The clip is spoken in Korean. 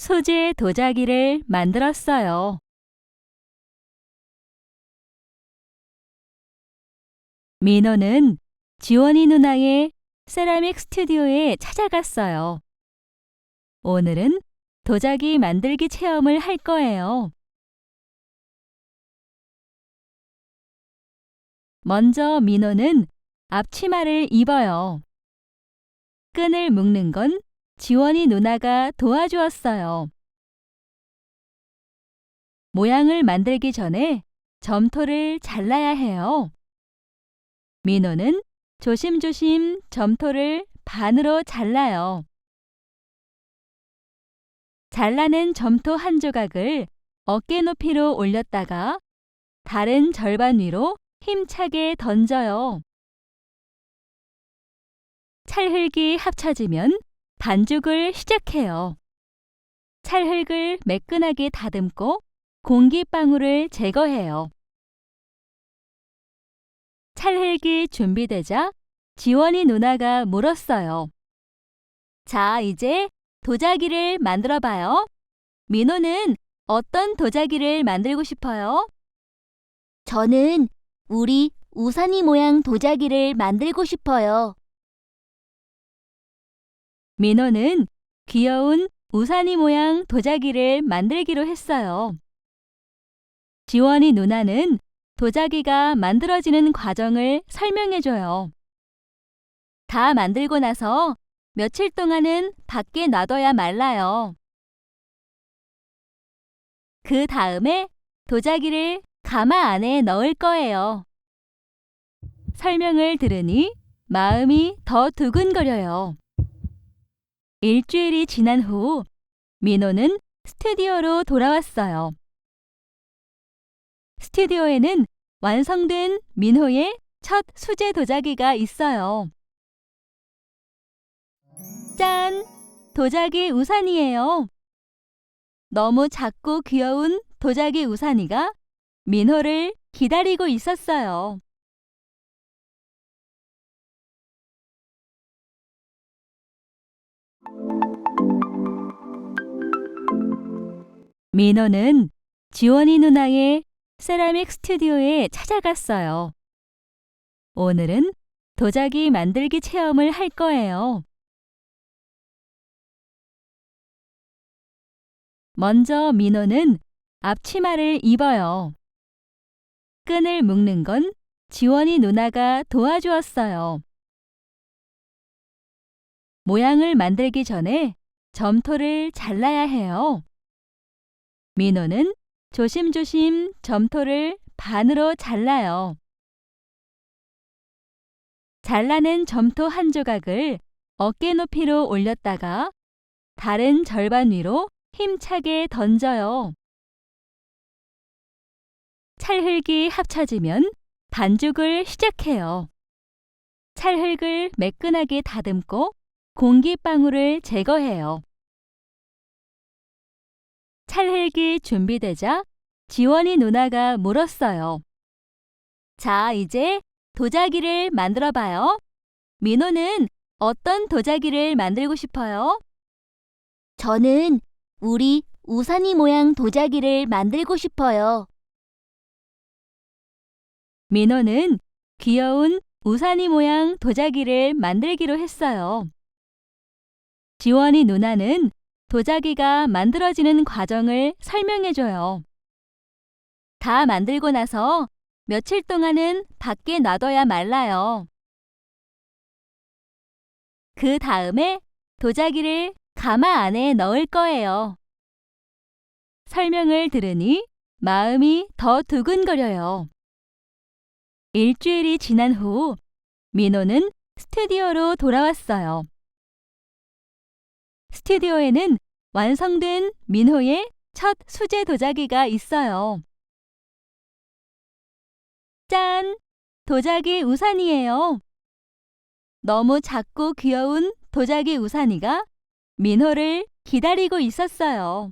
소재 도자기를 만들었어요. 민호는 지원이 누나의 세라믹 스튜디오에 찾아갔어요. 오늘은 도자기 만들기 체험을 할 거예요. 먼저 민호는 앞치마를 입어요. 끈을 묶는 건 지원이 누나가 도와주었어요. 모양을 만들기 전에 점토를 잘라야 해요. 민호는 조심조심 점토를 반으로 잘라요. 잘라낸 점토 한 조각을 어깨 높이로 올렸다가 다른 절반 위로 힘차게 던져요. 찰흙이 합쳐지면 반죽을 시작해요. 찰흙을 매끈하게 다듬고 공기방울을 제거해요. 찰흙이 준비되자 지원이 누나가 물었어요. 자, 이제 도자기를 만들어 봐요. 민호는 어떤 도자기를 만들고 싶어요? 저는 우리 우산이 모양 도자기를 만들고 싶어요. 민호는 귀여운 우산이 모양 도자기를 만들기로 했어요. 지원이 누나는 도자기가 만들어지는 과정을 설명해줘요. 다 만들고 나서 며칠 동안은 밖에 놔둬야 말라요. 그 다음에 도자기를 가마 안에 넣을 거예요. 설명을 들으니 마음이 더 두근거려요. 일주일이 지난 후 민호는 스튜디오로 돌아왔어요. 스튜디오에는 완성된 민호의 첫 수제 도자기가 있어요. 짠! 도자기 우산이에요. 너무 작고 귀여운 도자기 우산이가 민호를 기다리고 있었어요. 민호는 지원이 누나의 세라믹 스튜디오에 찾아갔어요. 오늘은 도자기 만들기 체험을 할 거예요. 먼저 민호는 앞치마를 입어요. 끈을 묶는 건 지원이 누나가 도와주었어요. 모양을 만들기 전에 점토를 잘라야 해요. 민호는 조심조심 점토를 반으로 잘라요. 잘라낸 점토 한 조각을 어깨 높이로 올렸다가 다른 절반 위로 힘차게 던져요. 찰흙이 합쳐지면 반죽을 시작해요. 찰흙을 매끈하게 다듬고 공기방울을 제거해요. 찰흙이 준비되자 지원이 누나가 물었어요. 자, 이제 도자기를 만들어 봐요. 민호는 어떤 도자기를 만들고 싶어요? 저는 우리 우산이 모양 도자기를 만들고 싶어요. 민호는 귀여운 우산이 모양 도자기를 만들기로 했어요. 지원이 누나는 도자기가 만들어지는 과정을 설명해줘요. 다 만들고 나서 며칠 동안은 밖에 놔둬야 말라요. 그 다음에 도자기를 가마 안에 넣을 거예요. 설명을 들으니 마음이 더 두근거려요. 일주일이 지난 후 민호는 스튜디오로 돌아왔어요. 스튜디오에는 완성된 민호의 첫 수제 도자기가 있어요. 짠! 도자기 우산이에요. 너무 작고 귀여운 도자기 우산이가 민호를 기다리고 있었어요.